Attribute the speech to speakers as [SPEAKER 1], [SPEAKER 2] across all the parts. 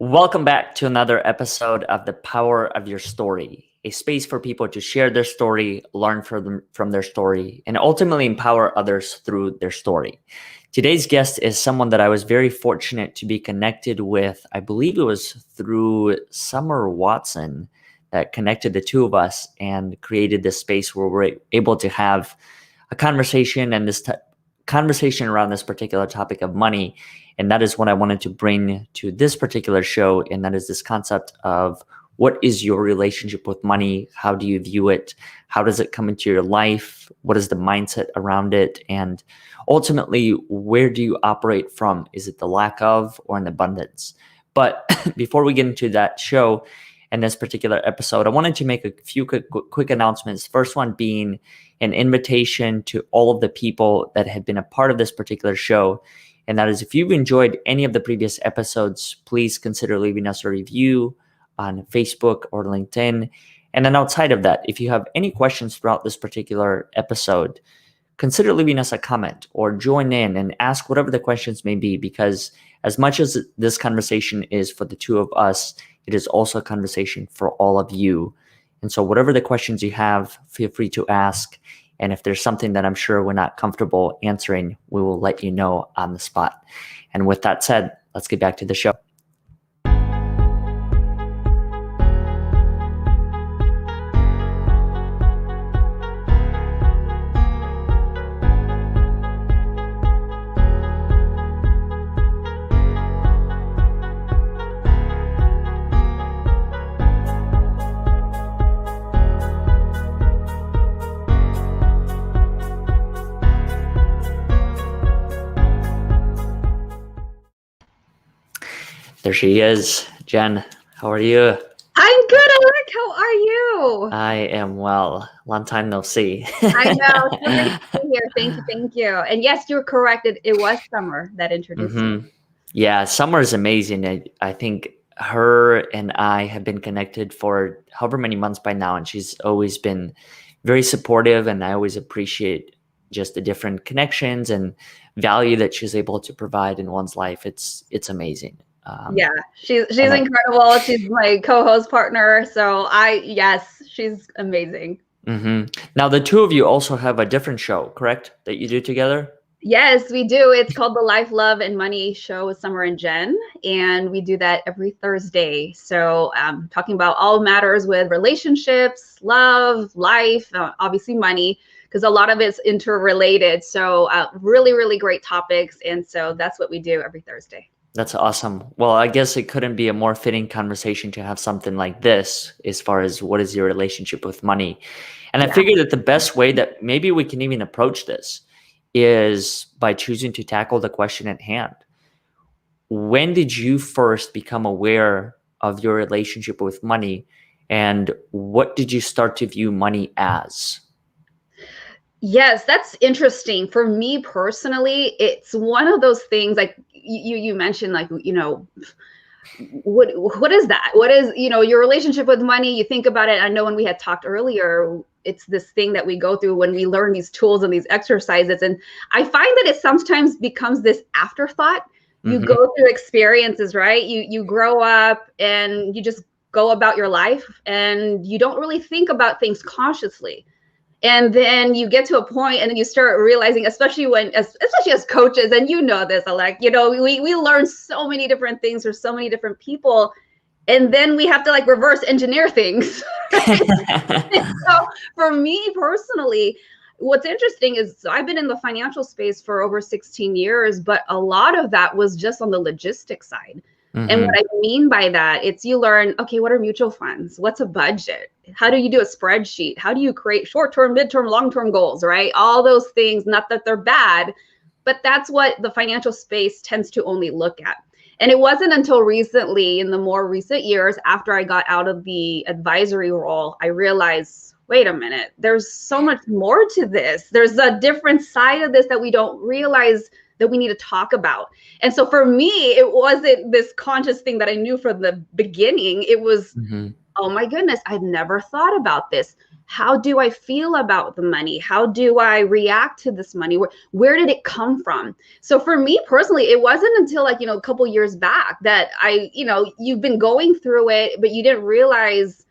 [SPEAKER 1] Welcome back to another episode of The Power of Your Story, a space for people to share their story, learn from their story, and ultimately empower others through their story. Today's guest is someone that I was very fortunate to be connected with. I believe it was through Summer Watson that connected the two of us and created this space where we're able to have a conversation and conversation around this particular topic of money. And that is what I wanted to bring to this particular show. And that is this concept of what is your relationship with money? How do you view it? How does it come into your life? What is the mindset around it? And ultimately, where do you operate from? Is it the lack of or an abundance? But before we get into that show and this particular episode, I wanted to make a few quick announcements. First one being an invitation to all of the people that have been a part of this particular show. And that is, if you've enjoyed any of the previous episodes, please consider leaving us a review on Facebook or LinkedIn. And then outside of that, if you have any questions throughout this particular episode, consider leaving us a comment or join in and ask whatever the questions may be, because as much as this conversation is for the two of us, it is also a conversation for all of you. And so whatever the questions you have, feel free to ask. And if there's something that I'm sure we're not comfortable answering, we will let you know on the spot. And with that said, let's get back to the show. There she is. Jen, how are you?
[SPEAKER 2] I'm good, Oleg. How are you?
[SPEAKER 1] I am well. Long time no see.
[SPEAKER 2] I know. So nice to be here. Thank you. And yes, you're correct. It was Summer that introduced you.
[SPEAKER 1] Yeah, Summer is amazing. I think her and I have been connected for however many months by now, and she's always been very supportive, and I always appreciate just the different connections and value that she's able to provide in one's life. It's amazing.
[SPEAKER 2] Yeah, she's incredible. She's my co-host partner. So she's amazing.
[SPEAKER 1] Now, the two of you also have a different show, correct? That you do together?
[SPEAKER 2] Yes, we do. It's called the Life, Love, and Money Show with Summer and Jen. And we do that every Thursday. So talking about all matters with relationships, love, life, obviously money, because a lot of it's interrelated. So really, really great topics. And so that's what we do every Thursday.
[SPEAKER 1] That's awesome. Well, I guess it couldn't be a more fitting conversation to have something like this as far as what is your relationship with money. And I figured that the best way that maybe we can even approach this is by choosing to tackle the question at hand. When did you first become aware of your relationship with money, and what did you start to view money as?
[SPEAKER 2] Yes, that's interesting. For me personally, it's one of those things like you mentioned, like, what is that? What is, your relationship with money? You think about it. I know when we had talked earlier, it's this thing that we go through when we learn these tools and these exercises. And I find that it sometimes becomes this afterthought. You go through experiences, right? You grow up and you just go about your life and you don't really think about things consciously. And then you get to a point and then you start realizing, especially as coaches, and you know this, Alec, we learn so many different things for so many different people. And then we have to reverse engineer things. So for me personally, what's interesting is I've been in the financial space for over 16 years, but a lot of that was just on the logistics side. And what I mean by that, it's you learn, okay, what are mutual funds? What's a budget? How do you do a spreadsheet? How do you create short-term, mid-term, long-term goals, right? All those things, not that they're bad, but that's what the financial space tends to only look at. And it wasn't until recently, in the more recent years, after I got out of the advisory role, I realized, wait a minute, there's so much more to this. There's a different side of this that we don't realize that we need to talk about. And so for me, it wasn't this conscious thing that I knew from the beginning. It was, oh my goodness, I've never thought about this. how do I feel about the money? How do I react to this money? Where did it come from? So for me personally, it wasn't until like, a couple years back that you've been going through it, but you didn't realize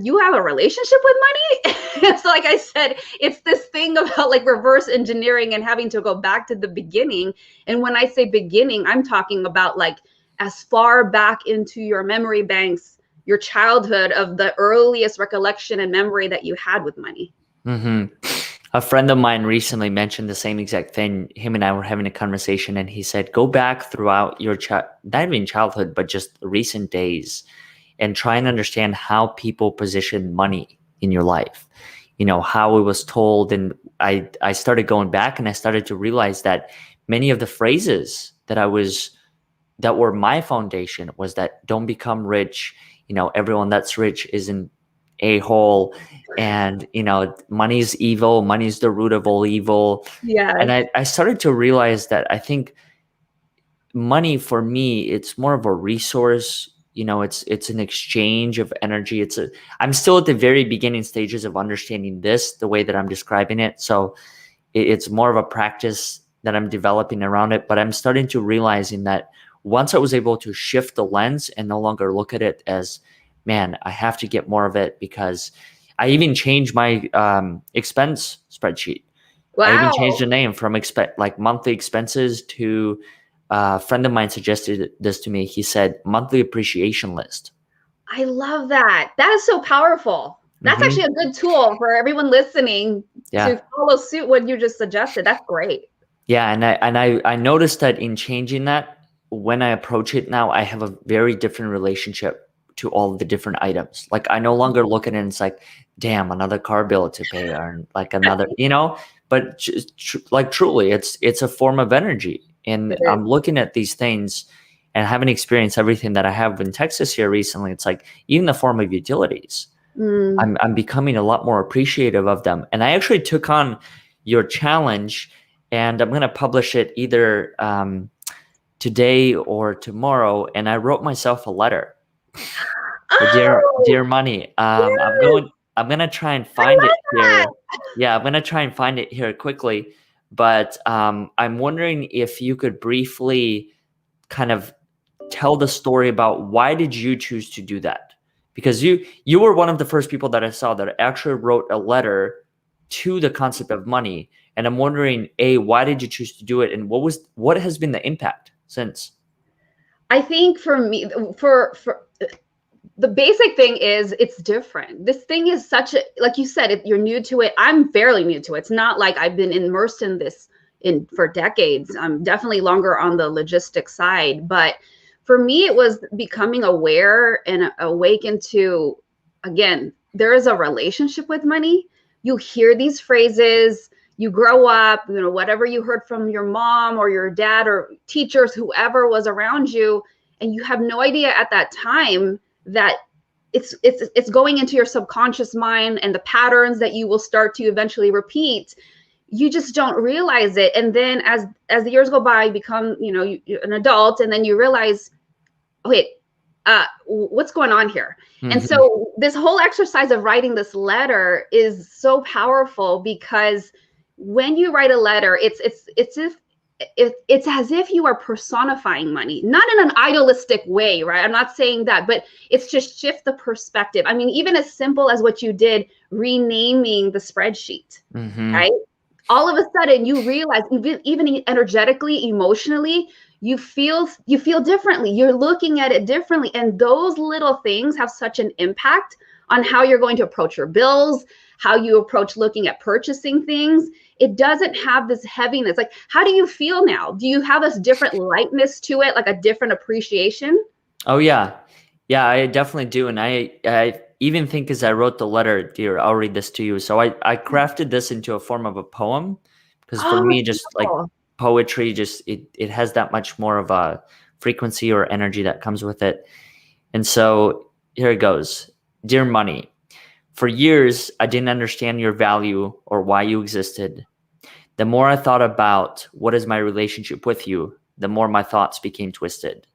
[SPEAKER 2] you have a relationship with money. So like I said, it's this thing about like reverse engineering and having to go back to the beginning. And when I say beginning, I'm talking about like as far back into your memory banks, your childhood, of the earliest recollection and memory that you had with money.
[SPEAKER 1] Mm-hmm. A friend of mine recently mentioned the same exact thing. Him and I were having a conversation, and he said, go back throughout your not even childhood, but just recent days, and try and understand how people position money in your life. How it was told. And I started going back, and I started to realize that many of the phrases that were my foundation was that don't become rich. Everyone that's rich is an a-hole, and money's evil, money's the root of all evil.
[SPEAKER 2] Yeah.
[SPEAKER 1] And I started to realize that I think money for me, it's more of a resource. It's an exchange of energy. I'm still at the very beginning stages of understanding this the way that I'm describing it. So it's more of a practice that I'm developing around it, but I'm starting to realizing that once I was able to shift the lens and no longer look at it as, man, I have to get more of it, because I even changed my expense spreadsheet.
[SPEAKER 2] Wow.
[SPEAKER 1] I even changed the name from like monthly expenses to a friend of mine suggested this to me. He said monthly appreciation list.
[SPEAKER 2] I love that. That is so powerful. That's actually a good tool for everyone listening to follow suit what you just suggested. That's great.
[SPEAKER 1] Yeah, and I noticed that in changing that, when I approach it now, I have a very different relationship to all of the different items. Like I no longer look at it and it's like, damn, another car bill to pay, or like another, but like truly it's a form of energy. And I'm looking at these things and having experienced everything that I have in Texas here recently. It's like even the form of utilities, I'm becoming a lot more appreciative of them. And I actually took on your challenge, and I'm going to publish it either today or tomorrow. And I wrote myself a letter. Dear money. I'm gonna try and find it here. Yeah, I'm gonna try and find it here quickly. But I'm wondering if you could briefly kind of tell the story about why did you choose to do that? Because you were one of the first people that I saw that actually wrote a letter to the concept of money. And I'm wondering, why did you choose to do it? And what has been the impact since?
[SPEAKER 2] I think for me, for the basic thing is it's different. This thing is like you said, you're new to it. I'm fairly new to it. It's not like I've been immersed in this for decades. I'm definitely longer on the logistics side. But for me, it was becoming aware and awakened to, again, there is a relationship with money. You hear these phrases, you grow up, whatever you heard from your mom or your dad or teachers, whoever was around you, and you have no idea at that time that it's going into your subconscious mind, and the patterns that you will start to eventually repeat, you just don't realize it. And then as the years go by, you become an adult, and then you realize, wait, what's going on here? And so this whole exercise of writing this letter is so powerful, because when you write a letter, it's as if you are personifying money, not in an idealistic way, right? I'm not saying that, but it's just shift the perspective. I mean, even as simple as what you did, renaming the spreadsheet, right? All of a sudden you realize, even energetically, emotionally, you feel differently. You're looking at it differently. And those little things have such an impact on how you're going to approach your bills, how you approach looking at purchasing things. It doesn't have this heaviness. Like, how do you feel now? Do you have this different lightness to it, like a different appreciation?
[SPEAKER 1] Oh, yeah. Yeah, I definitely do. And I even think as I wrote the letter, dear, I'll read this to you. So I crafted this into a form of a poem, because for me, just like poetry, just it has that much more of a frequency or energy that comes with it. And so here it goes. Dear money, for years, I didn't understand your value or why you existed. The more I thought about what is my relationship with you, the more my thoughts became twisted.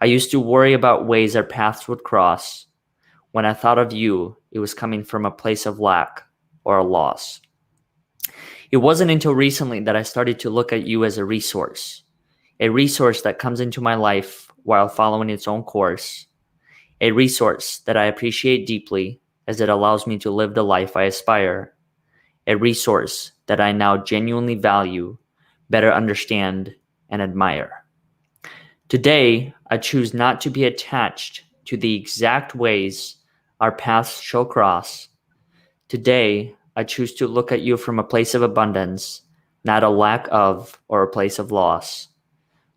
[SPEAKER 1] I used to worry about ways our paths would cross, When I thought of you, it was coming from a place of lack or a loss. It wasn't until recently that I started to look at you as a resource that comes into my life while following its own course, a resource that I appreciate deeply as it allows me to live the life I aspire, a resource that I now genuinely value, better understand, and admire. Today, I choose not to be attached to the exact ways our paths shall cross. Today, I choose to look at you from a place of abundance, not a lack of or a place of loss.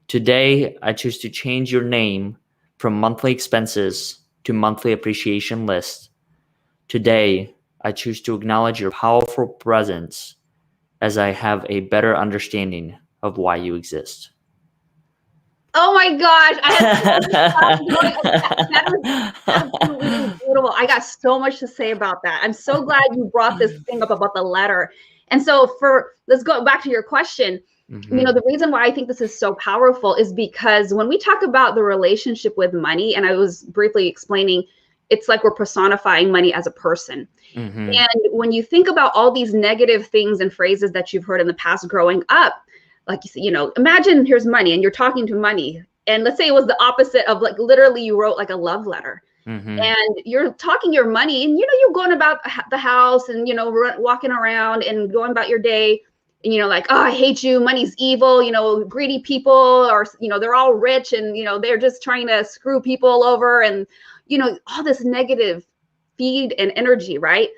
[SPEAKER 1] Today, I choose to change your name from monthly expenses to monthly appreciation list. Today, I choose to acknowledge your powerful presence as I have a better understanding of why you exist.
[SPEAKER 2] Oh my gosh, I had so much that was absolutely beautiful. I got so much to say about that. I'm so glad you brought this thing up about the letter. And so let's go back to your question.
[SPEAKER 1] Mm-hmm.
[SPEAKER 2] You know, the reason why I think this is so powerful is because when we talk about the relationship with money, and I was briefly explaining, it's like we're personifying money as a person.
[SPEAKER 1] Mm-hmm.
[SPEAKER 2] And when you think about all these negative things and phrases that you've heard in the past growing up, like, you know, imagine here's money and you're talking to money. And let's say it was the opposite of, like, literally you wrote like a love letter.
[SPEAKER 1] Mm-hmm.
[SPEAKER 2] And you're talking your money, and, you know, you're going about the house and, you know, walking around and going about your day. And, you know, like, oh, I hate you. Money's evil. You know, greedy people are, you know, they're all rich and, you know, they're just trying to screw people over. And, you know, all this negative feed and energy, right?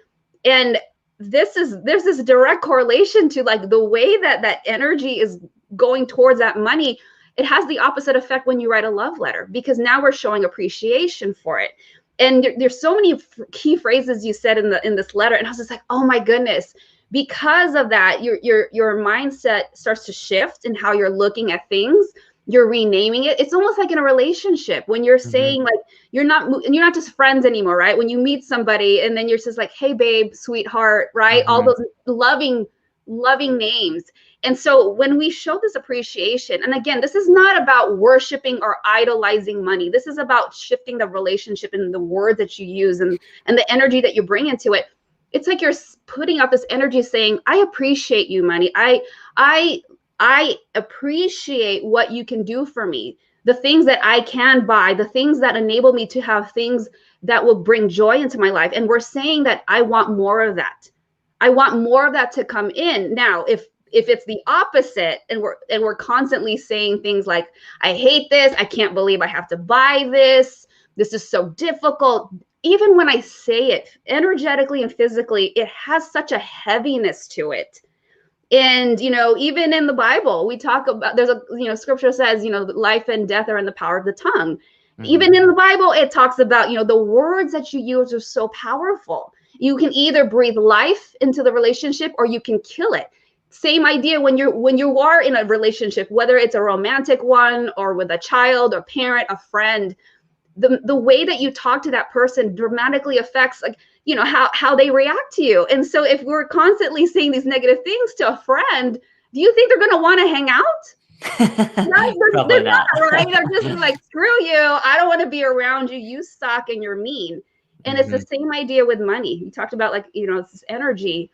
[SPEAKER 2] And there's this direct correlation to, like, the way that energy is going towards that money. It has the opposite effect when you write a love letter, because now we're showing appreciation for it. And there's so many key phrases you said in this letter, and I was just like, oh my goodness. Because of that, your mindset starts to shift in how you're looking at things. You're renaming it. It's almost like in a relationship when you're saying, like, you're not just friends anymore, right? When you meet somebody and then you're just like, hey babe, sweetheart, right? All those loving names. And so when we show this appreciation, and again, this is not about worshiping or idolizing money. This is about shifting the relationship and the words that you use and the energy that you bring into it. It's like you're putting out this energy saying, I appreciate you, money. I appreciate what you can do for me, the things that I can buy, the things that enable me to have things that will bring joy into my life. And we're saying that I want more of that. I want more of that to come in. Now, if it's the opposite and we're constantly saying things like, I hate this, I can't believe I have to buy this is so difficult. Even when I say it energetically and physically, it has such a heaviness to it. And, you know, even in the Bible, we talk about, there's a, you know, scripture says, you know, life and death are in the power of the tongue. Even in the Bible, it talks about, you know, the words that you use are so powerful. You can either breathe life into the relationship or you can kill it. Same idea when you are in a relationship, whether it's a romantic one or with a child or parent, a friend, the way that you talk to that person dramatically affects, like, you know, how they react to you. And so if we're constantly saying these negative things to a friend, do you think they're going to want to hang out? No, they're not, right? They're just like, screw you. I don't want to be around you. You suck and you're mean. And it's the same idea with money. You talked about, like, you know, this energy.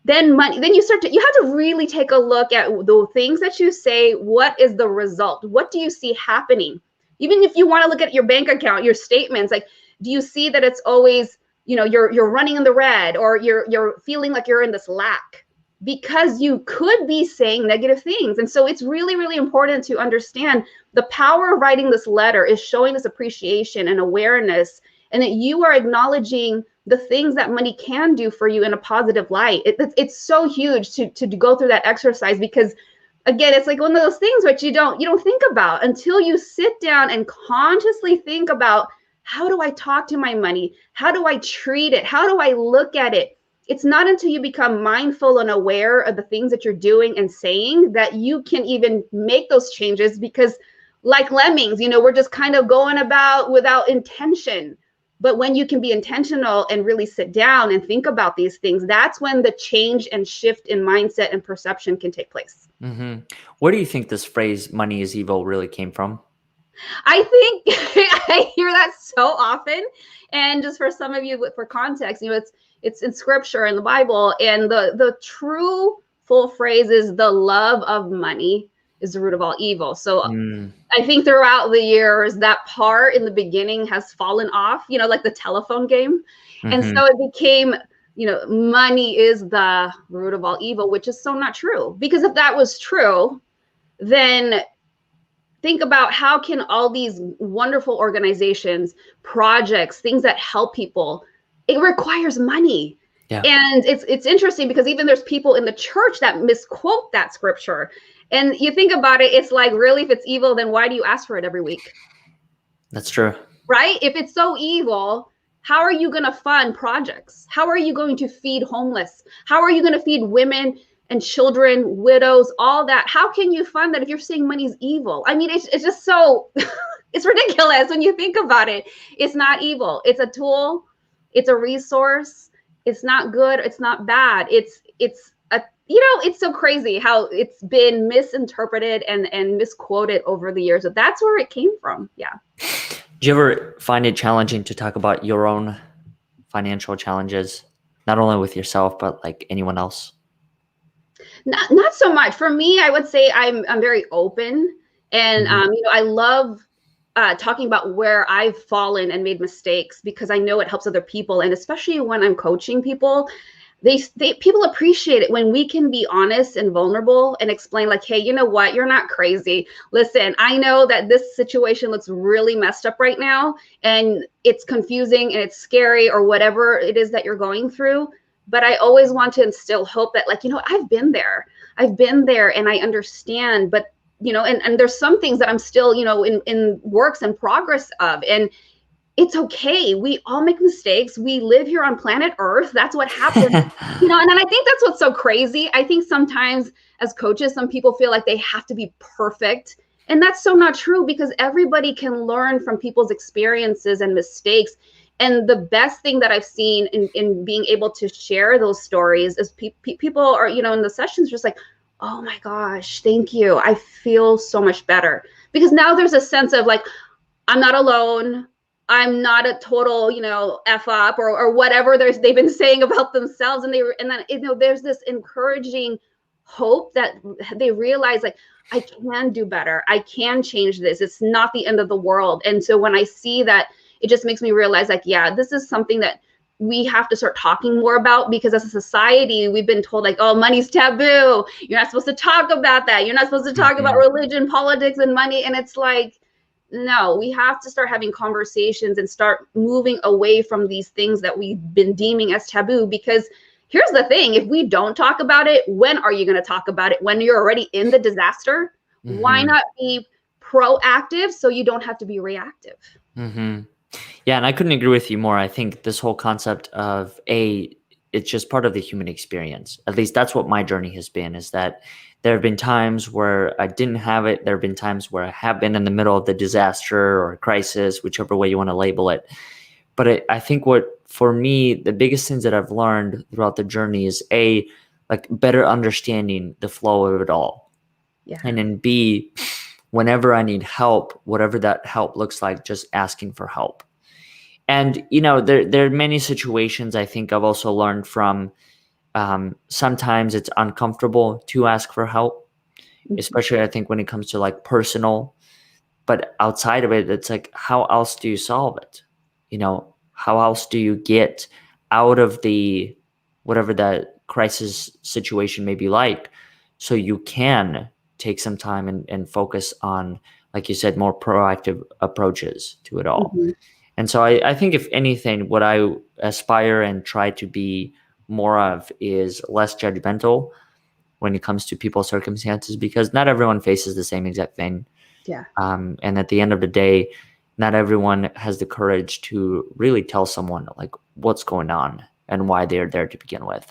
[SPEAKER 2] Then money, then you have to really take a look at the things that you say. What is the result? What do you see happening? Even if you want to look at your bank account, your statements, like, do you see that it's always, you know, you're running in the red, or you're feeling like you're in this lack? Because you could be saying negative things. And so it's really, really important to understand the power of writing this letter is showing this appreciation and awareness, and that you are acknowledging the things that money can do for you in a positive light. It's so huge to go through that exercise, because again, it's like one of those things which you don't think about until you sit down and consciously think about, how do I talk to my money? How do I treat it? How do I look at it? It's not until you become mindful and aware of the things that you're doing and saying that you can even make those changes, because like lemmings, you know, we're just kind of going about without intention. But when you can be intentional and really sit down and think about these things, that's when the change and shift in mindset and perception can take place.
[SPEAKER 1] Where do you think this phrase "money is evil" really came from?
[SPEAKER 2] I think I hear that so often. And just for some of you, for context, it's in scripture in the Bible, and the true full phrase is the love of money is the root of all evil. So
[SPEAKER 1] Mm,
[SPEAKER 2] I think throughout the years, that part in the beginning has fallen off, like the telephone game. And
[SPEAKER 1] hmm
[SPEAKER 2] so it became, money is the root of all evil, which is so not true. Because if that was true, then think about how can all these wonderful organizations, projects, things that help people, it requires money.
[SPEAKER 1] Yeah.
[SPEAKER 2] And it's interesting because even there's people in the church that misquote that scripture. And you think about it, it's like, really, if it's evil, then why do you ask for it every week?
[SPEAKER 1] That's true.
[SPEAKER 2] Right? If it's so evil, how are you going to fund projects? How are you going to feed homeless? How are you going to feed women and children, widows, all that? How can you fund that if you're saying money's evil? I mean, it's just so, it's ridiculous when you think about it. It's not evil. It's a tool. It's a resource. It's not good. It's not bad. It's a, it's so crazy how it's been misinterpreted and misquoted over the years. But that's where it came from. Yeah.
[SPEAKER 1] Do you ever find it challenging to talk about your own financial challenges, not only with yourself, but like anyone else?
[SPEAKER 2] Not so much for me. I would say I'm very open, and
[SPEAKER 1] Mhm.
[SPEAKER 2] I love talking about where I've fallen and made mistakes because I know it helps other people, and especially when I'm coaching people, they people appreciate it when we can be honest and vulnerable and explain, like, hey, you know what, you're not crazy. Listen, I know that this situation looks really messed up right now, and it's confusing and it's scary or whatever it is that you're going through. But I always want to instill hope that, like, I've been there. I've been there and I understand. But, and there's some things that I'm still, in works in progress of. And it's okay. We all make mistakes. We live here on planet Earth. That's what happens. And I think that's what's so crazy. I think sometimes as coaches, some people feel like they have to be perfect. And that's so not true because everybody can learn from people's experiences and mistakes. And the best thing that I've seen in being able to share those stories is people are, in the sessions just like, oh my gosh, thank you. I feel so much better. Because now there's a sense of like, I'm not alone. I'm not a total, F up or whatever they've been saying about themselves. And then, there's this encouraging hope that they realize, like, I can do better. I can change this. It's not the end of the world. And so when I see that, it just makes me realize, like, yeah, this is something that we have to start talking more about, because as a society, we've been told, like, oh, money's taboo. You're not supposed to talk about that. You're not supposed to talk about
[SPEAKER 1] Mhm.
[SPEAKER 2] religion, politics, and money. And it's like, no, we have to start having conversations and start moving away from these things that we've been deeming as taboo. Because here's the thing, if we don't talk about it, when are you going to talk about it? When you're already in the disaster? Why
[SPEAKER 1] Mhm.
[SPEAKER 2] not be proactive so you don't have to be reactive?
[SPEAKER 1] Mhm. Yeah, and I couldn't agree with you more. I think this whole concept of it's just part of the human experience. At least that's what my journey has been, is that there have been times where I didn't have it. There have been times where I have been in the middle of the disaster or crisis, whichever way you want to label it. But I think for me, the biggest things that I've learned throughout the journey is like better understanding the flow of it all.
[SPEAKER 2] Yeah.
[SPEAKER 1] And then B, whenever I need help, whatever that help looks like, just asking for help. And there are many situations I think I've also learned from. Sometimes it's uncomfortable to ask for help,
[SPEAKER 2] Mhm.
[SPEAKER 1] especially I think when it comes to like personal. But outside of it, it's like, how else do you solve it? How else do you get out of the whatever that crisis situation may be like, so you can take some time and focus on, like you said, more proactive approaches to it all.
[SPEAKER 2] Mhm.
[SPEAKER 1] And so I think if anything, what I aspire and try to be more of is less judgmental when it comes to people's circumstances, because not everyone faces the same exact thing.
[SPEAKER 2] Yeah.
[SPEAKER 1] And at the end of the day, not everyone has the courage to really tell someone like what's going on and why they're there to begin with.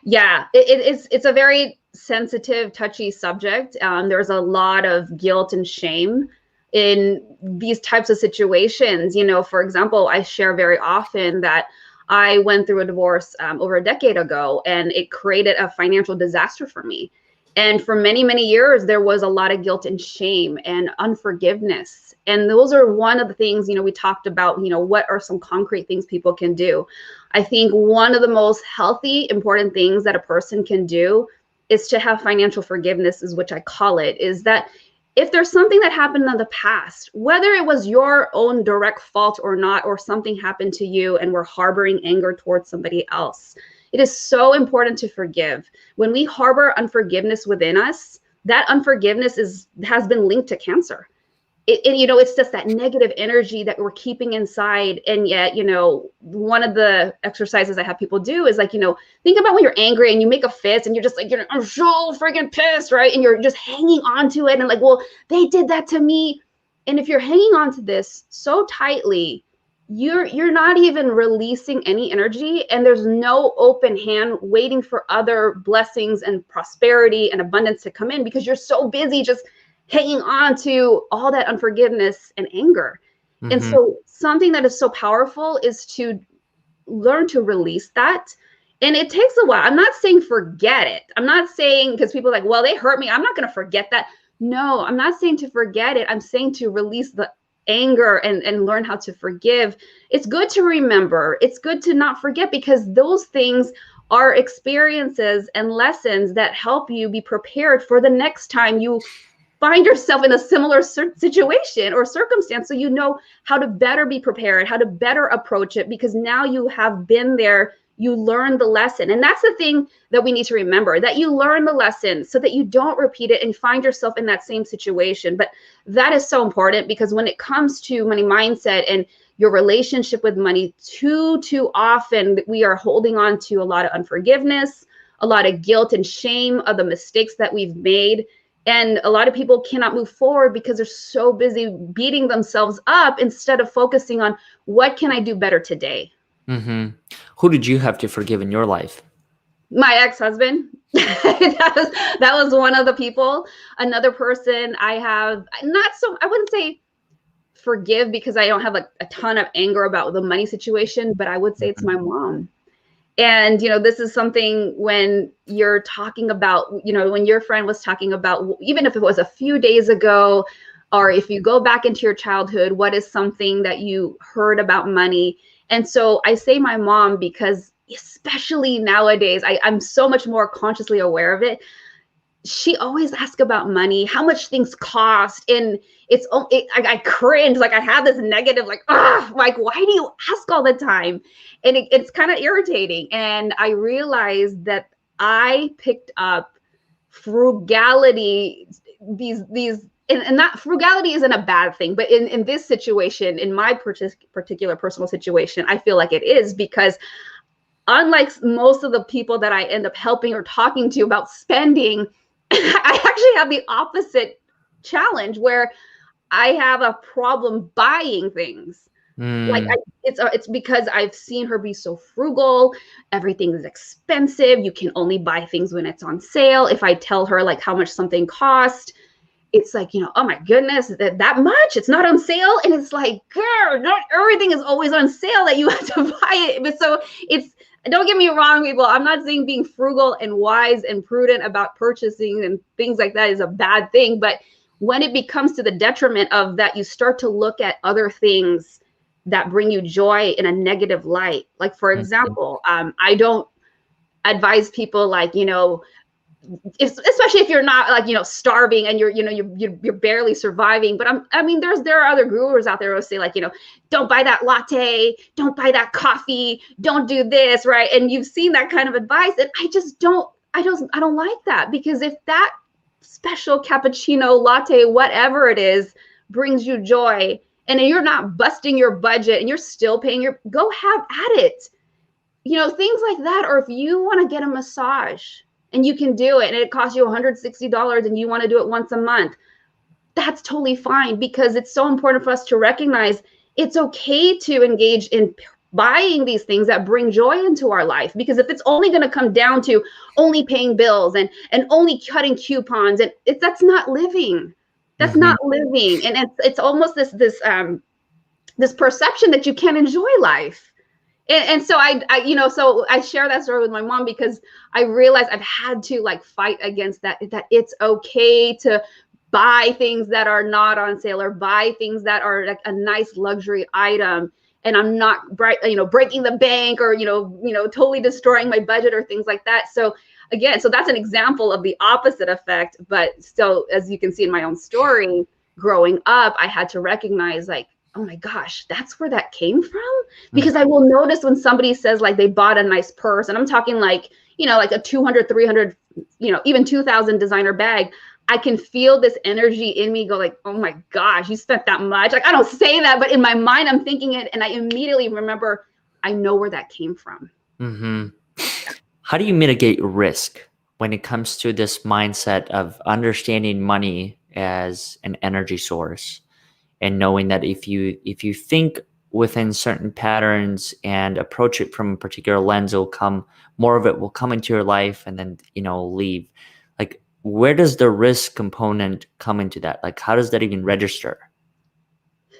[SPEAKER 2] Yeah, it's a very sensitive, touchy subject. There's a lot of guilt and shame in these types of situations. For example, I share very often that I went through a divorce over a decade ago, and it created a financial disaster for me. And for many, many years, there was a lot of guilt and shame and unforgiveness. And those are one of the things, we talked about, what are some concrete things people can do? I think one of the most healthy, important things that a person can do is to have financial forgiveness, is which I call it, is that if there's something that happened in the past, whether it was your own direct fault or not, or something happened to you and we're harboring anger towards somebody else, it is so important to forgive. When we harbor unforgiveness within us, that unforgiveness has been linked to cancer. It's just that negative energy that we're keeping inside. And yet, one of the exercises I have people do is like, think about when you're angry and you make a fist and you're just like, I'm so freaking pissed, right? And you're just hanging on to it and like, well, they did that to me. And if you're hanging on to this so tightly, you're not even releasing any energy, and there's no open hand waiting for other blessings and prosperity and abundance to come in, because you're so busy just hanging on to all that unforgiveness and anger.
[SPEAKER 1] Mm-hmm.
[SPEAKER 2] And so something that is so powerful is to learn to release that. And it takes a while. I'm not saying forget it. I'm not saying, because people are like, well, they hurt me, I'm not going to forget that. No, I'm not saying to forget it. I'm saying to release the anger and learn how to forgive. It's good to remember. It's good to not forget, because those things are experiences and lessons that help you be prepared for the next time you find yourself in a similar situation or circumstance, so you know how to better be prepared, how to better approach it, because now you have been there, you learn the lesson. And that's the thing that we need to remember, that you learn the lesson so that you don't repeat it and find yourself in that same situation. But that is so important, because when it comes to money mindset and your relationship with money, too often we are holding on to a lot of unforgiveness, a lot of guilt and shame of the mistakes that we've made. And a lot of people cannot move forward because they're so busy beating themselves up instead of focusing on what can I do better today.
[SPEAKER 1] Mm-hmm. Who did you have to forgive in your life?
[SPEAKER 2] My ex-husband. that was one of the people. Another person I have I wouldn't say forgive, because I don't have a ton of anger about the money situation, but I would say it's my mom. And, this is something when you're talking about, when your friend was talking about, even if it was a few days ago, or if you go back into your childhood, what is something that you heard about money? And so I say my mom, because especially nowadays, I'm so much more consciously aware of it. She always asks about money, how much things cost. And I cringe, like I have this negative, like, like, why do you ask all the time? And it's kind of irritating. And I realized that I picked up frugality, and not frugality isn't a bad thing, but in this situation, in my particular personal situation, I feel like it is, because unlike most of the people that I end up helping or talking to about spending, I actually have the opposite challenge, where I have a problem buying things. Like it's because I've seen her be so frugal. Everything is expensive. You can only buy things when it's on sale. If I tell her like how much something cost, it's like, oh my goodness, that much? It's not on sale. And it's like, girl, not everything is always on sale that you have to buy it. But so don't get me wrong, people. I'm not saying being frugal and wise and prudent about purchasing and things like that is a bad thing. But when it becomes to the detriment of that, you start to look at other things that bring you joy in a negative light. Like, for example, I don't advise people, like, especially if you're not like, starving and you're barely surviving. But there are other gurus out there who say, like, don't buy that latte, don't buy that coffee, don't do this, right? And you've seen that kind of advice, and I don't like that, because if that special cappuccino, latte, whatever it is, brings you joy, and you're not busting your budget and you're still paying go have at it. Things like that. Or if you want to get a massage and you can do it and it costs you $160 and you want to do it once a month, that's totally fine, because it's so important for us to recognize it's okay to engage in buying these things that bring joy into our life. Because if it's only going to come down to only paying bills and only cutting coupons, and that's not living. That's not living. And it's almost this perception that you can't enjoy life. And so so I share that story with my mom because I realized I've had to like fight against that it's okay to buy things that are not on sale or buy things that are like a nice luxury item. And I'm not breaking the bank or, totally destroying my budget or things like that. So again, so that's an example of the opposite effect. But still, as you can see in my own story, growing up, I had to recognize like, oh my gosh, that's where that came from. Because I will notice when somebody says like they bought a nice purse, and I'm talking like, like a 200, 300, even 2,000 designer bag, I can feel this energy in me go like, oh my gosh, you spent that much. Like, I don't say that, but in my mind, I'm thinking it. And I immediately remember, I know where that came from.
[SPEAKER 1] Mm-hmm. How do you mitigate risk when it comes to this mindset of understanding money as an energy source and knowing that if you think within certain patterns and approach it from a particular lens, more of it will come into your life and then, leave. Like, where does the risk component come into that? Like, how does that even register?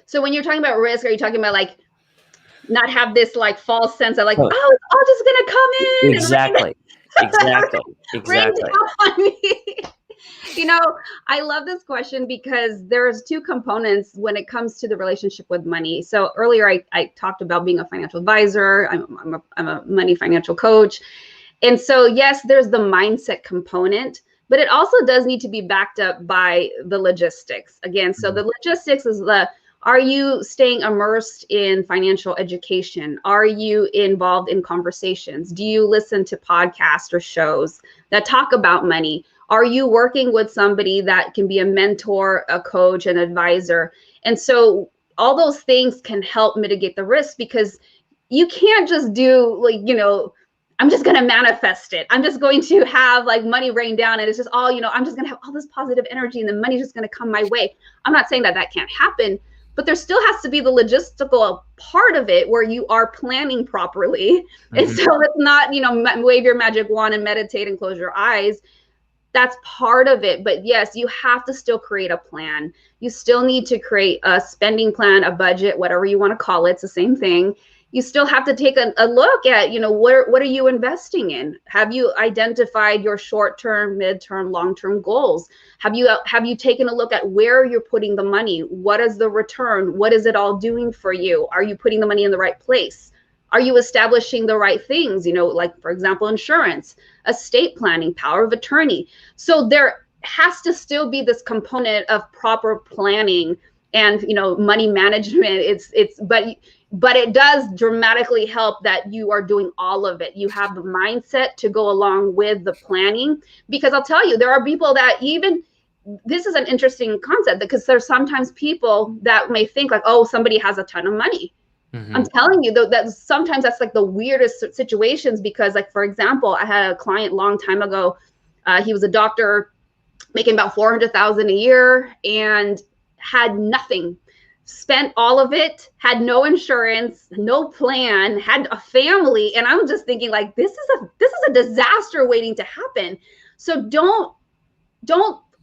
[SPEAKER 2] So when you're talking about risk, are you talking about like not have this like false sense of like, oh, it's all just gonna come in?
[SPEAKER 1] Exactly. Exactly.
[SPEAKER 2] On me. I love this question because there's two components when it comes to the relationship with money. So earlier I talked about being a financial advisor. I'm a money financial coach. And so, yes, there's the mindset component, but it also does need to be backed up by the logistics. Again, so the logistics is are you staying immersed in financial education? Are you involved in conversations? Do you listen to podcasts or shows that talk about money? Are you working with somebody that can be a mentor, a coach, an advisor? And so all those things can help mitigate the risk because you can't just do like, I'm just going to manifest it. I'm just going to have like money rain down and it's just all, I'm just going to have all this positive energy and the money's just going to come my way. I'm not saying that that can't happen, but there still has to be the logistical part of it where you are planning properly. Mm-hmm. And so it's not, wave your magic wand and meditate and close your eyes. That's part of it. But yes, you have to still create a plan. You still need to create a spending plan, a budget, whatever you want to call it. It's the same thing. You still have to take a look at, what are you investing in? Have you identified your short-term, mid-term, long-term goals? Have you taken a look at where you're putting the money? What is the return? What is it all doing for you? Are you putting the money in the right place? Are you establishing the right things? Like, for example, insurance, estate planning, power of attorney. So there has to still be this component of proper planning and, money management. But it does dramatically help that you are doing all of it. You have the mindset to go along with the planning, because I'll tell you, there are people that this is an interesting concept because there's sometimes people that may think like, oh, somebody has a ton of money. Mm-hmm. I'm telling you though, that sometimes that's like the weirdest situations because like, for example, I had a client long time ago. He was a doctor making about $400,000 a year and had nothing. Spent all of it, had no insurance, no plan, had a family. And I'm just thinking like, this is a disaster waiting to happen. So don't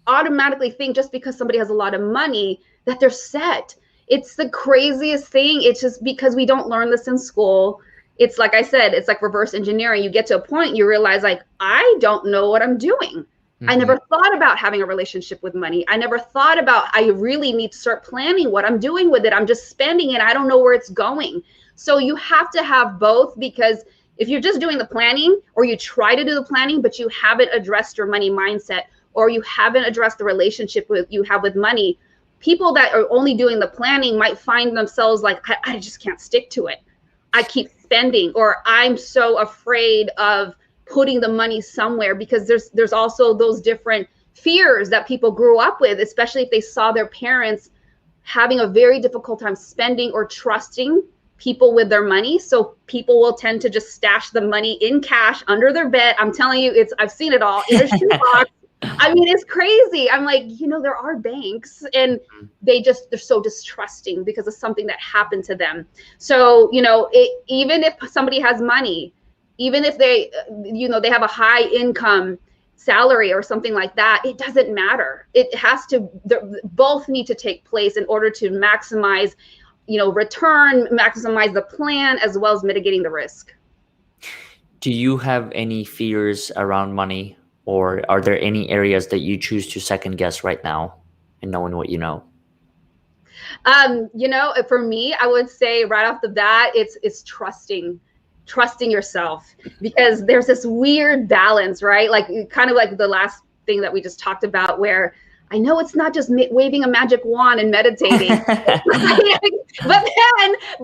[SPEAKER 2] automatically think just because somebody has a lot of money that they're set. It's the craziest thing. It's just because we don't learn this in school. It's like I said, it's like reverse engineering. You get to a point, you realize like, I don't know what I'm doing. Mm-hmm. I never thought about having a relationship with money. I never thought about, I really need to start planning what I'm doing with it. I'm just spending it. I don't know where it's going. So you have to have both, because if you're just doing the planning, or you try to do the planning, but you haven't addressed your money mindset, or you haven't addressed the relationship you have with money, people that are only doing the planning might find themselves like, I just can't stick to it. I keep spending, or I'm so afraid of putting the money somewhere, because there's also those different fears that people grew up with, especially if they saw their parents having a very difficult time spending or trusting people with their money. So people will tend to just stash the money in cash under their bed. I'm telling you, I've seen it all in a shoebox. I mean, it's crazy. I'm like, there are banks and they're so distrusting because of something that happened to them. So, even if somebody has money, even if they, they have a high income salary or something like that, it doesn't matter. It has to, both need to take place in order to maximize return, maximize the plan, as well as mitigating the risk.
[SPEAKER 1] Do you have any fears around money, or are there any areas that you choose to second guess right now and knowing what you know?
[SPEAKER 2] For me, I would say right off the bat, it's trusting yourself, because there's this weird balance, right? Like kind of like the last thing that we just talked about, where I know it's not just waving a magic wand and meditating, but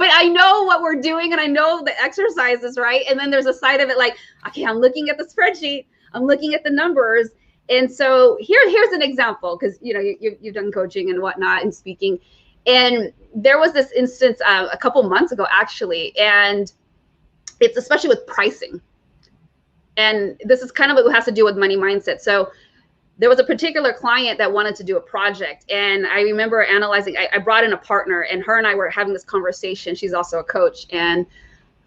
[SPEAKER 2] I know what we're doing and I know the exercises, right? And then there's a side of it like, okay, I'm looking at the spreadsheet, I'm looking at the numbers. And so here's an example, because you've done coaching and whatnot and speaking. And there was this instance a couple months ago, actually, and it's especially with pricing. And this is kind of what has to do with money mindset. So there was a particular client that wanted to do a project. And I remember analyzing, I brought in a partner, and her and I were having this conversation. She's also a coach. And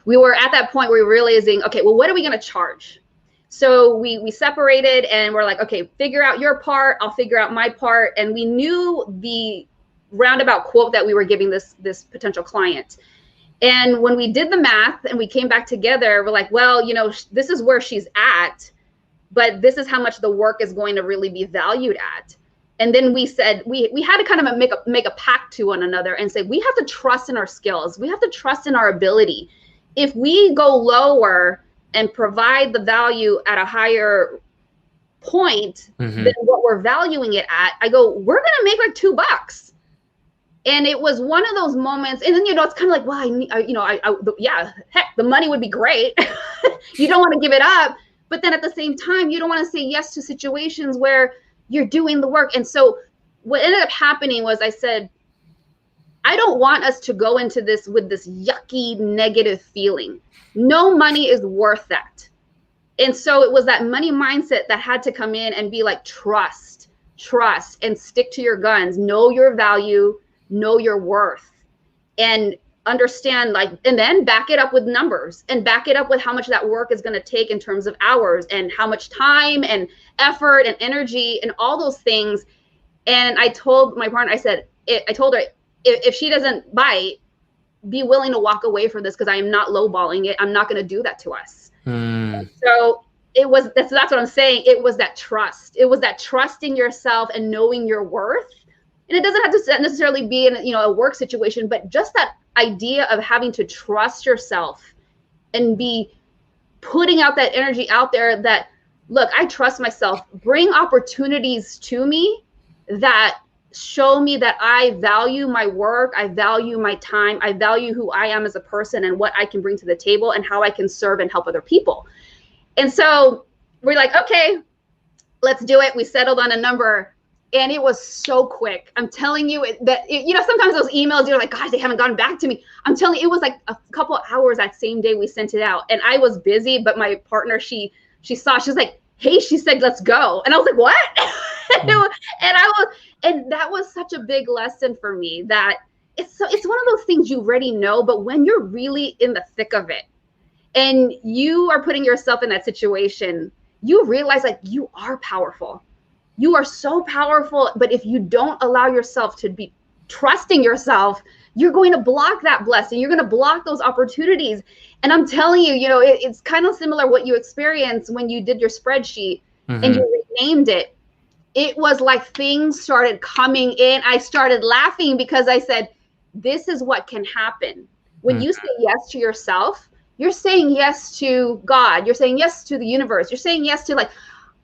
[SPEAKER 2] we were at that point where we were realizing, okay, well, what are we going to charge? So we separated and we're like, okay, figure out your part, I'll figure out my part. And we knew the roundabout quote that we were giving this potential client. And when we did the math and we came back together, we're like, well, this is where she's at, but this is how much the work is going to really be valued at. And then we said, we had to kind of make a pact to one another and say, we have to trust in our skills. We have to trust in our ability. If we go lower and provide the value at a higher point than what we're valuing it at, I go, we're going to make like $2. And it was one of those moments. And then, it's kind of like, well, yeah, heck, the money would be great. You don't want to give it up. But then at the same time, you don't want to say yes to situations where you're doing the work. And so what ended up happening was I said, I don't want us to go into this with this yucky, negative feeling. No money is worth that. And so it was that money mindset that had to come in and be like, trust, and stick to your guns. Know your value, know your worth, and understand, and then back it up with numbers and back it up with how much that work is going to take in terms of hours and how much time and effort and energy and all those things. And I told my partner, I told her, if she doesn't bite, be willing to walk away from this, because I am not lowballing it. I'm not going to do that to us. So that's what I'm saying. It was that trust. It was that trusting yourself and knowing your worth. And it doesn't have to necessarily be in a work situation, but just that idea of having to trust yourself and be putting out that energy out there that, look, I trust myself. Bring opportunities to me that show me that I value my work, I value my time, I value who I am as a person and what I can bring to the table and how I can serve and help other people. And so we're like, okay, let's do it. We settled on a number. And it was so quick. I'm telling you that, sometimes those emails, you're like, gosh, they haven't gotten back to me. I'm telling you, it was like a couple of hours that same day we sent it out. And I was busy, but my partner, she saw, she was like, hey, she said, let's go. And I was like, what? and that was such a big lesson for me, that it's one of those things you already know, but when you're really in the thick of it and you are putting yourself in that situation, you realize like you are powerful. You are so powerful, but if you don't allow yourself to be trusting yourself, you're going to block that blessing. You're going to block those opportunities. And I'm telling you, it's kind of similar what you experienced when you did your spreadsheet and you renamed it. It was like things started coming in. I started laughing because I said, this is what can happen. When you say yes to yourself, you're saying yes to God. You're saying yes to the universe. You're saying yes to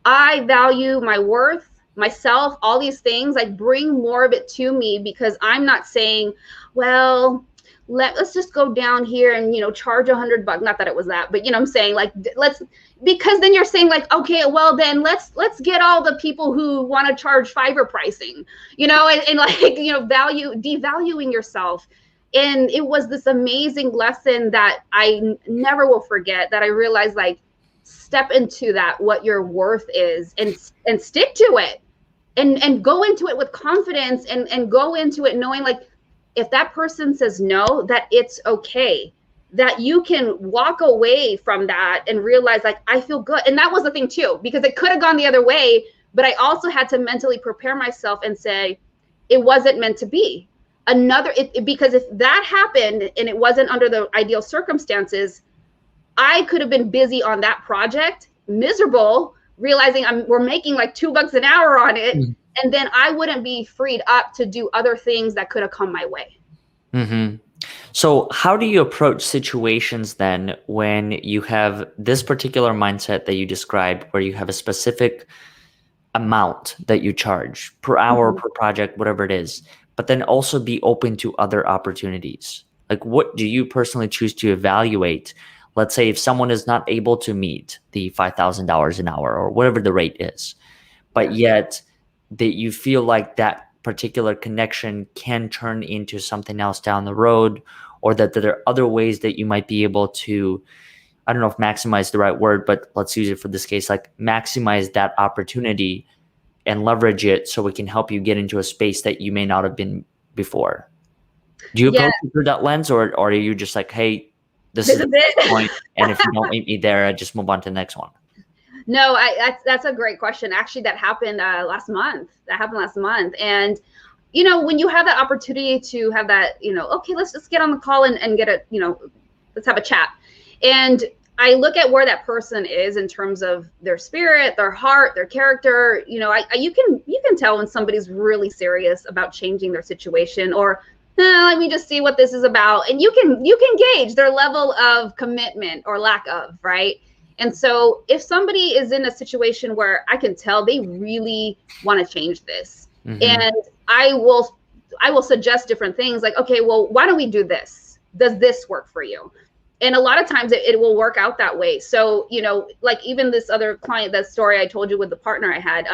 [SPEAKER 2] I value my worth, myself, all these things. Bring more of it to me, because I'm not saying, well, let's just go down here and, charge $100. Not that it was that, but I'm saying because then you're saying okay, well then let's get all the people who want to charge Fiverr pricing, and devaluing yourself. And it was this amazing lesson that I never will forget, that I realized step into that, what your worth is, and stick to it, and go into it with confidence, and go into it knowing if that person says no, that it's okay, that you can walk away from that and realize I feel good. And that was the thing too, because it could have gone the other way, but I also had to mentally prepare myself and say, it wasn't meant to be. because if that happened and it wasn't under the ideal circumstances, I could have been busy on that project, miserable, realizing we're making like $2 an hour on it. Mm-hmm. And then I wouldn't be freed up to do other things that could have come my way.
[SPEAKER 1] Mm-hmm. So how do you approach situations then when you have this particular mindset that you described, where you have a specific amount that you charge per hour, mm-hmm. per project, whatever it is, but then also be open to other opportunities? Like, what do you personally choose to evaluate? Let's say if someone is not able to meet the $5,000 an hour or whatever the rate is, but yet that you feel like that particular connection can turn into something else down the road, or that there are other ways that you might be able to, I don't know if maximize is the right word, but let's use it for this case, like maximize that opportunity and leverage it so it can help you get into a space that you may not have been before. Do you approach it through that lens, or are you just like, hey, this is the point, and if you don't meet me there, I just move on to the next one?
[SPEAKER 2] No, that's a great question. Actually, that happened last month. And, you know, when you have that opportunity to have that, you know, okay, let's just get on the call and get a, you know, let's have a chat. And I look at where that person is in terms of their spirit, their heart, their character. You know, you can tell when somebody's really serious about changing their situation, or let me just see what this is about. And you can gauge their level of commitment or lack of, right? And so if somebody is in a situation where I can tell they really want to change this, mm-hmm. and I will suggest different things like, okay, well, why don't we do this? Does this work for you? And a lot of times it will work out that way. So, you know, like even this other client, that story I told you with the partner I had,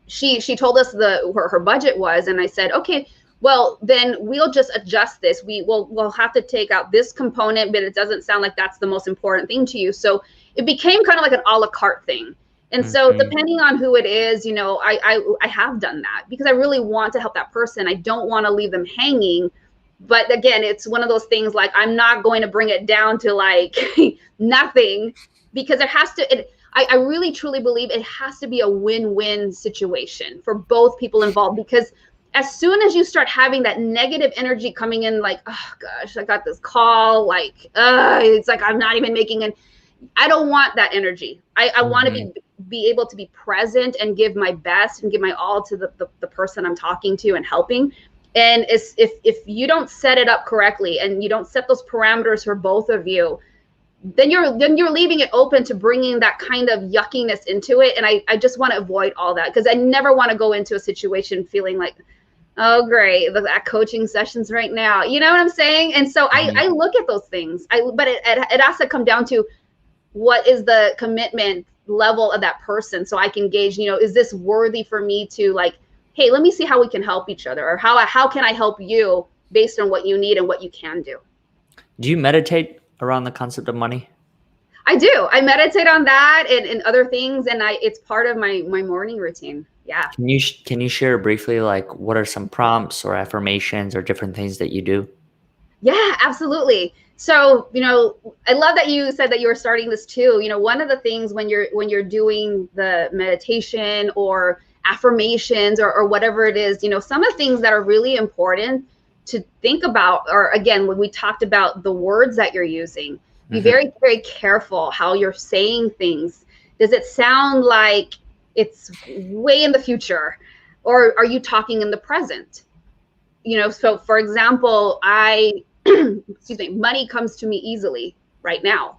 [SPEAKER 2] she told us her budget was, and I said, okay, well, then we'll just adjust this. We'll have to take out this component, but it doesn't sound like that's the most important thing to you. So it became kind of like an a la carte thing. And mm-hmm. so depending on who it is, you know, I have done that because I really want to help that person. I don't want to leave them hanging. But again, it's one of those things like I'm not going to bring it down to like nothing, because it has to, I really truly believe it has to be a win-win situation for both people involved, because as soon as you start having that negative energy coming in, like, oh gosh, I got this call, like, it's like I'm not even making an, I don't want that energy. I mm-hmm. want to be able to be present and give my best and give my all to the person I'm talking to and helping. And if you don't set it up correctly and you don't set those parameters for both of you, then you're leaving it open to bringing that kind of yuckiness into it. And I just want to avoid all that, because I never want to go into a situation feeling like, oh, great, that coaching sessions right now. You know what I'm saying? And so mm-hmm. I look at those things. But it has to come down to what is the commitment level of that person, so I can gauge, you know, is this worthy for me to, like, hey, let me see how we can help each other, or how can I help you based on what you need and what you can do. Do
[SPEAKER 1] you meditate around the concept of money?
[SPEAKER 2] I do. I meditate on that and other things, and it's part of my morning routine. Yeah.
[SPEAKER 1] Can you share briefly, like, what are some prompts or affirmations or different things that you do?
[SPEAKER 2] Yeah, absolutely. So, you know, I love that you said that you were starting this too. You know, one of the things when you're doing the meditation or affirmations or whatever it is, you know, some of the things that are really important to think about, or again, when we talked about the words that you're using, be mm-hmm. very, very careful how you're saying things. Does it sound like it's way in the future, or are you talking in the present? You know, so for example, excuse me, money comes to me easily right now.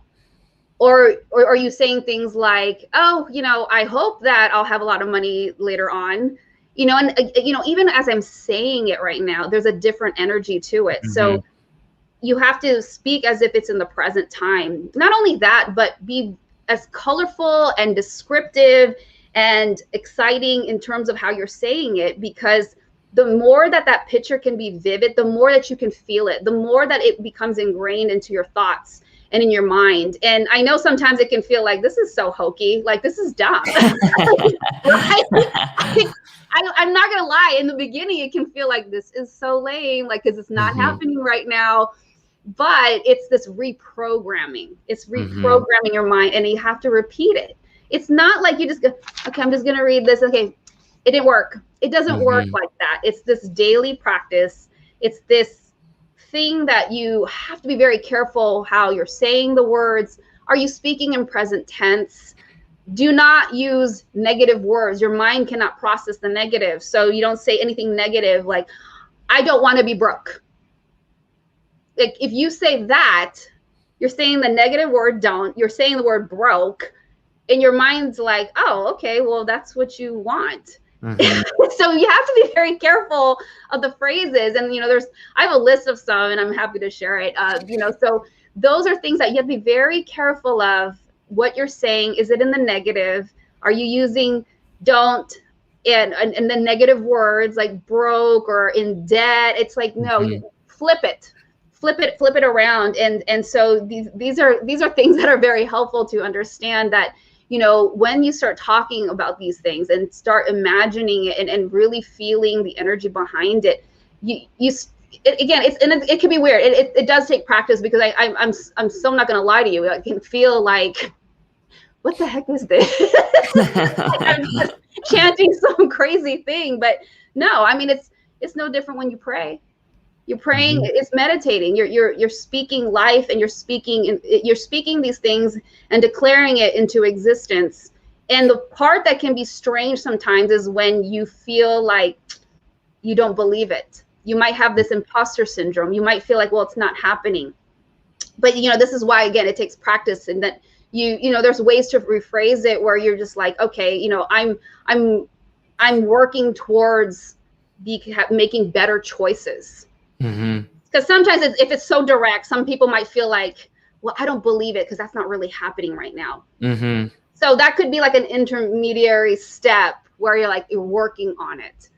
[SPEAKER 2] Or are you saying things like, oh, you know, I hope that I'll have a lot of money later on, you know, and, you know, even as I'm saying it right now, there's a different energy to it. Mm-hmm. So you have to speak as if it's in the present time. Not only that, but be as colorful and descriptive and exciting in terms of how you're saying it, because the more that picture can be vivid, the more that you can feel it, the more that it becomes ingrained into your thoughts and in your mind. And I know sometimes it can feel like, this is so hokey, like this is dumb. Right? I'm not gonna lie, in the beginning it can feel like this is so lame, like, because it's not mm-hmm. happening right now. But it's this reprogramming. It's reprogramming mm-hmm. your mind, and you have to repeat it. It's not like you just go, okay, I'm just gonna read this. Okay, it didn't work. It doesn't mm-hmm. work like that. It's this daily practice. it's this thing that you have to be very careful how you're saying the words. Are you speaking in present tense? Do not use negative words. Your mind cannot process the negative. So you don't say anything negative like, I don't want to be broke. Like if you say that, you're saying the negative word don't, you're saying the word broke, and your mind's like, oh, okay, well, that's what you want. Mm-hmm. So you have to be very careful of the phrases. And, I have a list of some, and I'm happy to share it. So those are things that you have to be very careful of what you're saying. Is it in the negative? Are you using don't and the negative words like broke or in debt? It's like, no, you flip it around. And so these are things that are very helpful to understand that, when you start talking about these things and start imagining it and really feeling the energy behind it, it can be weird. It does take practice, because I'm so not going to lie to you. I can feel like, what the heck is this? I'm just chanting some crazy thing. But no, I mean, it's no different when you pray. You're praying, it's meditating. You're speaking life, and you're speaking these things and declaring it into existence. And the part that can be strange sometimes is when you feel like you don't believe it. You might have this imposter syndrome. You might feel like, well, it's not happening. But this is why, again, it takes practice, and that there's ways to rephrase it where you're just like, okay, I'm working towards making better choices. Because sometimes if it's so direct, some people might feel like, well, I don't believe it because that's not really happening right now. So that could be like an intermediary step where you're working on it,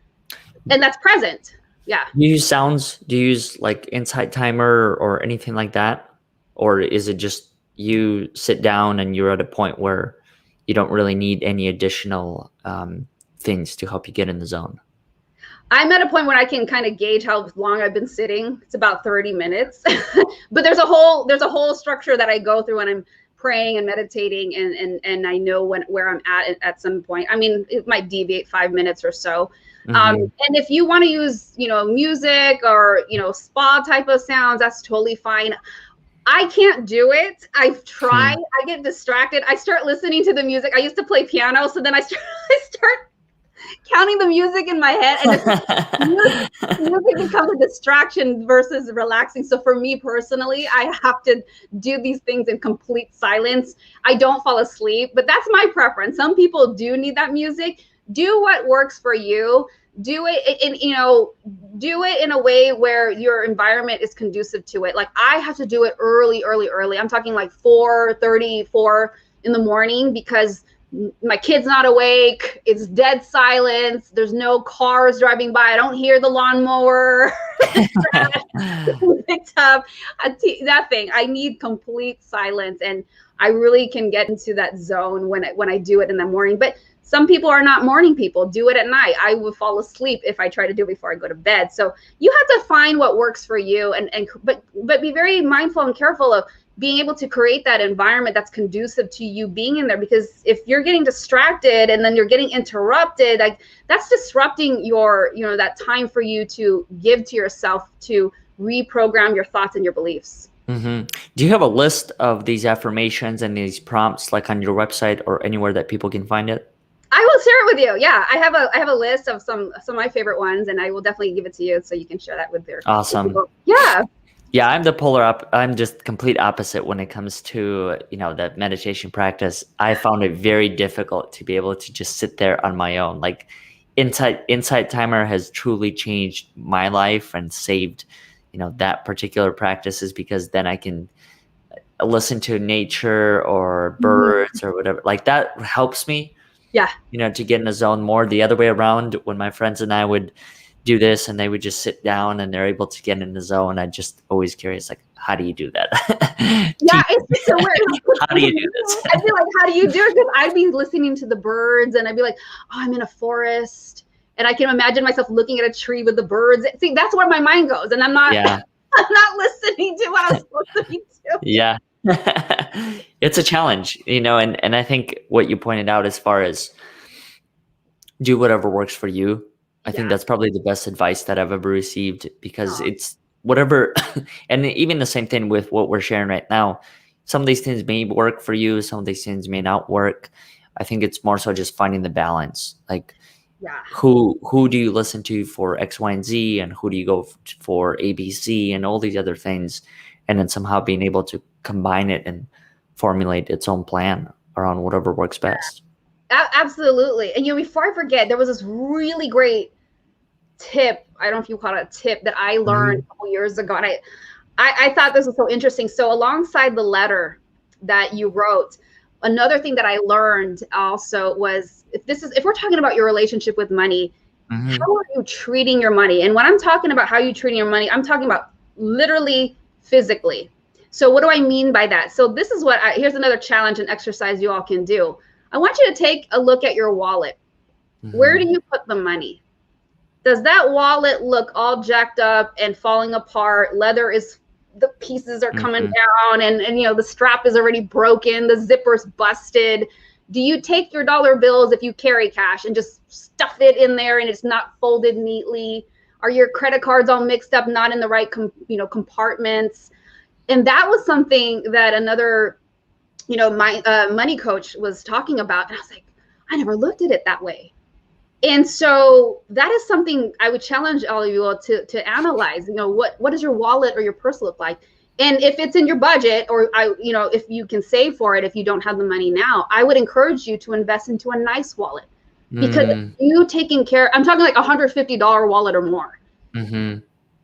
[SPEAKER 2] and that's present. Yeah.
[SPEAKER 1] Do you use sounds? Do you use like insight timer or anything like that? Or is it just you sit down and you're at a point where you don't really need any additional things to help you get in the zone?
[SPEAKER 2] I'm at a point where I can kind of gauge how long I've been sitting. It's about 30 minutes, but there's a whole structure that I go through when I'm praying and meditating, and I know where I'm at some point. I mean, it might deviate 5 minutes or so. And if you want to use, music or, spa type of sounds, that's totally fine. I can't do it. I've tried. I get distracted. I start listening to the music. I used to play piano, so then I start counting the music in my head, and music becomes a distraction versus relaxing. So for me personally, I have to do these things in complete silence. I don't fall asleep, but that's my preference. Some people do need that music. Do what works for you. Do it in a way where your environment is conducive to it. Like I have to do it early. I'm talking like 4:34 in the morning, because my kid's not awake. It's dead silence. There's no cars driving by. I don't hear the lawnmower picked up. Nothing. I need complete silence, and I really can get into that zone when I do it in the morning. But some people are not morning people. Do it at night. I will fall asleep if I try to do it before I go to bed. So you have to find what works for you, but be very mindful and careful of being able to create that environment that's conducive to you being in there. Because if you're getting distracted and then you're getting interrupted, like that's disrupting your, that time for you to give to yourself to reprogram your thoughts and your beliefs.
[SPEAKER 1] Do you have a list of these affirmations and these prompts like on your website or anywhere that people can find it?
[SPEAKER 2] I will share it with you. Yeah, I have a list of some of my favorite ones, and I will definitely give it to you so you can share that with your people. Yeah.
[SPEAKER 1] Yeah, I'm the polar up. I'm just complete opposite when it comes to, that meditation practice. I found it very difficult to be able to just sit there on my own. Like Insight Timer has truly changed my life and saved, that particular practices, because then I can listen to nature or birds or whatever. Like that helps me.
[SPEAKER 2] Yeah.
[SPEAKER 1] To get in the zone more. The other way around, when my friends and I would do this and they would just sit down and they're able to get in the zone, I just always curious, like, how do you do that?
[SPEAKER 2] Yeah, it's so weird.
[SPEAKER 1] How do you do this?
[SPEAKER 2] I feel like, how do you do it? Because I'd be listening to the birds and I'd be like, oh, I'm in a forest, and I can imagine myself looking at a tree with the birds. See, that's where my mind goes, and I'm not I'm not listening to what I'm supposed to be doing.
[SPEAKER 1] Yeah. It's a challenge, and I think what you pointed out as far as do whatever works for you. I think
[SPEAKER 2] Yeah.
[SPEAKER 1] that's probably the best advice that I've ever received, because
[SPEAKER 2] Oh,
[SPEAKER 1] it's whatever. And even the same thing with what we're sharing right now. Some of these things may work for you, some of these things may not work. I think it's more so just finding the balance. Like,
[SPEAKER 2] yeah.
[SPEAKER 1] who do you listen to for X, Y, and Z, and who do you go for ABC and all these other things, and then somehow being able to combine it and formulate its own plan around whatever works best.
[SPEAKER 2] Absolutely. And before I forget, there was this really great tip. I don't know if you call it a tip that I learned a couple years ago. And I thought this was so interesting. So alongside the letter that you wrote, another thing that I learned also was, if we're talking about your relationship with money, how are you treating your money? And when I'm talking about how you treating your money, I'm talking about literally physically. So what do I mean by that? So this is here's another challenge and exercise you all can do. I want you to take a look at your wallet. Where do you put the money? Does that wallet look all jacked up and falling apart? The pieces are coming down, and the strap is already broken, the zipper's busted. Do you take your dollar bills, if you carry cash, and just stuff it in there and it's not folded neatly? Are your credit cards all mixed up, not in the right compartments? And that was something that another my money coach was talking about, and I was like, I never looked at it that way. And so that is something I would challenge all of you all to analyze. What does your wallet or your purse look like? And if it's in your budget, or if you can save for it, if you don't have the money now, I would encourage you to invest into a nice wallet, because you taking care. I'm talking like $150 wallet or more.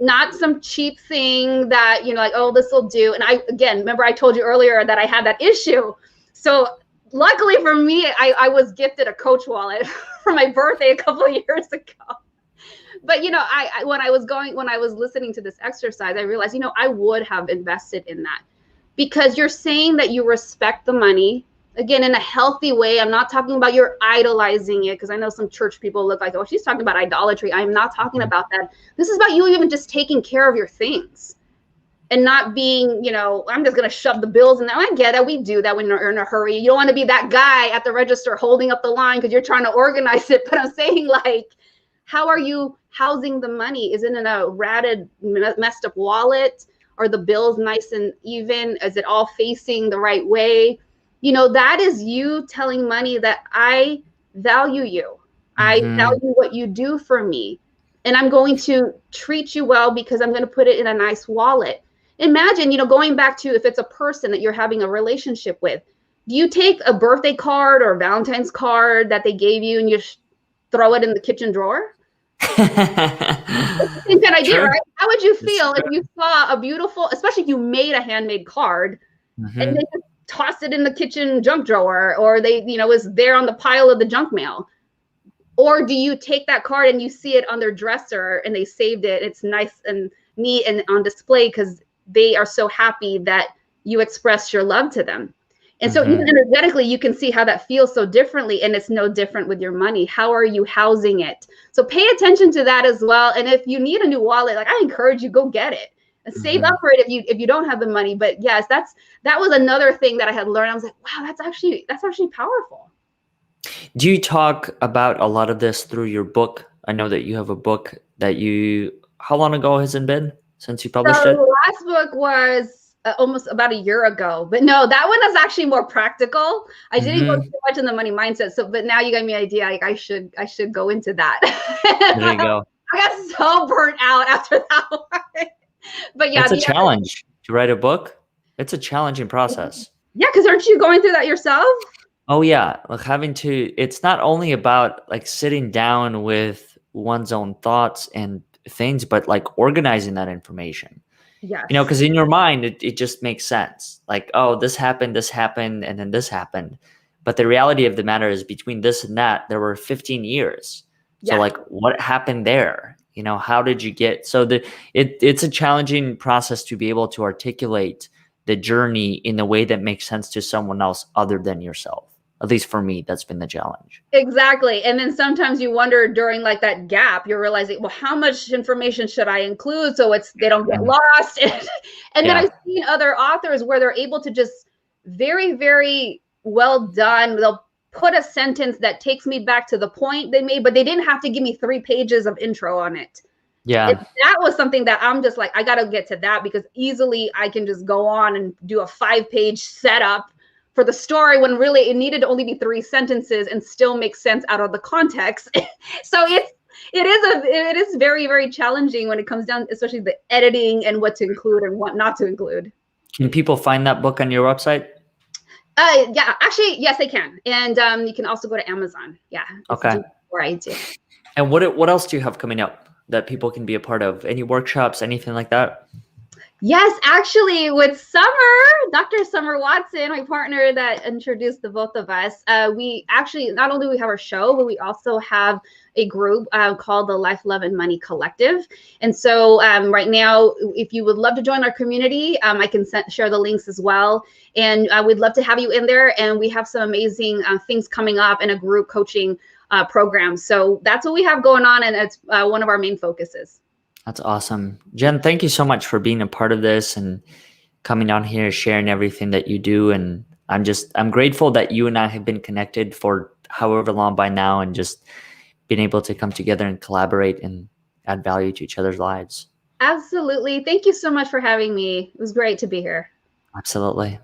[SPEAKER 2] Not some cheap thing that like, oh, this will do. And remember I told you earlier that I had that issue. So luckily for me, I was gifted a Coach wallet for my birthday a couple of years ago. But when I was listening to this exercise, I realized I would have invested in that, because you're saying that you respect the money, again, in a healthy way. I'm not talking about you're idolizing it, because I know some church people look like, oh, she's talking about idolatry. I'm not talking about that. This is about you even just taking care of your things, and not being, I'm just going to shove the bills in there. I get it. We do that when you're in a hurry. You don't want to be that guy at the register holding up the line because you're trying to organize it. But I'm saying, like, how are you housing the money? Is it in a ratted, messed up wallet? Are the bills nice and even? Is it all facing the right way? That is you telling money that I value you. I value what you do for me. And I'm going to treat you well because I'm going to put it in a nice wallet. Imagine, going back to, if it's a person that you're having a relationship with, do you take a birthday card or a Valentine's card that they gave you and you throw it in the kitchen drawer? It's the same kind of idea, right? How would you feel if you saw a beautiful, especially if you made a handmade card, and they just tossed it in the kitchen junk drawer, or they, was there on the pile of the junk mail? Or do you take that card and you see it on their dresser and they saved it? It's nice and neat and on display because they are so happy that you expressed your love to them. And so even energetically, you can see how that feels so differently, and it's no different with your money. How are you housing it? So pay attention to that as well. And if you need a new wallet, like, I encourage you, go get it and save up for it if you don't have the money. But yes, that was another thing that I had learned. I was like, wow, that's actually powerful.
[SPEAKER 1] Do you talk about a lot of this through your book? I know that you have a book that how long ago has it been since you published it?
[SPEAKER 2] The last book was almost about a year ago, but no, that one is actually more practical. I didn't go too much in the money mindset. So, but now you got me an idea. Like, I should go into that.
[SPEAKER 1] There you go.
[SPEAKER 2] I got so burnt out after that one. But yeah,
[SPEAKER 1] it's a challenge to write a book. It's a challenging process.
[SPEAKER 2] Yeah, because aren't you going through that yourself?
[SPEAKER 1] Oh yeah, like it's not only about like sitting down with one's own thoughts and things, but like organizing that information.
[SPEAKER 2] Yes.
[SPEAKER 1] Because in your mind, it just makes sense. Like, oh, this happened, and then this happened. But the reality of the matter is, between this and that, there were 15 years. So like, what happened there? How did you get? So it's a challenging process to be able to articulate the journey in a way that makes sense to someone else other than yourself. At least for me, that's been the challenge.
[SPEAKER 2] Exactly. And then sometimes you wonder during like that gap, you're realizing, well, how much information should I include so they don't get lost? And then I've seen other authors where they're able to just very, very well done. They'll put a sentence that takes me back to the point they made, but they didn't have to give me 3 pages of intro on it.
[SPEAKER 1] Yeah.
[SPEAKER 2] That was something that I'm just like, I got to get to that, because easily I can just go on and do a 5-page setup for the story when really it needed to only be 3 sentences and still make sense out of the context. So it is very, very challenging when it comes down, especially the editing and what to include and what not to include.
[SPEAKER 1] Can people find that book on your website?
[SPEAKER 2] Yeah, actually, yes, they can. And you can also go to Amazon. Yeah.
[SPEAKER 1] Okay.
[SPEAKER 2] Where I do.
[SPEAKER 1] And what else do you have coming up that people can be a part of? Any workshops, anything like that?
[SPEAKER 2] Yes, actually, with Summer, Dr. Summer Watson, my partner that introduced the both of us, we actually, not only we have our show, but we also have a group called the Life, Love, and Money Collective. And so right now, if you would love to join our community, I can share the links as well. And we'd love to have you in there. And we have some amazing things coming up in a group coaching program. So that's what we have going on. And it's one of our main focuses.
[SPEAKER 1] That's awesome. Jen, thank you so much for being a part of this and coming on here, sharing everything that you do. And I'm grateful that you and I have been connected for however long by now, and just being able to come together and collaborate and add value to each other's lives.
[SPEAKER 2] Absolutely. Thank you so much for having me. It was great to be here.
[SPEAKER 1] Absolutely.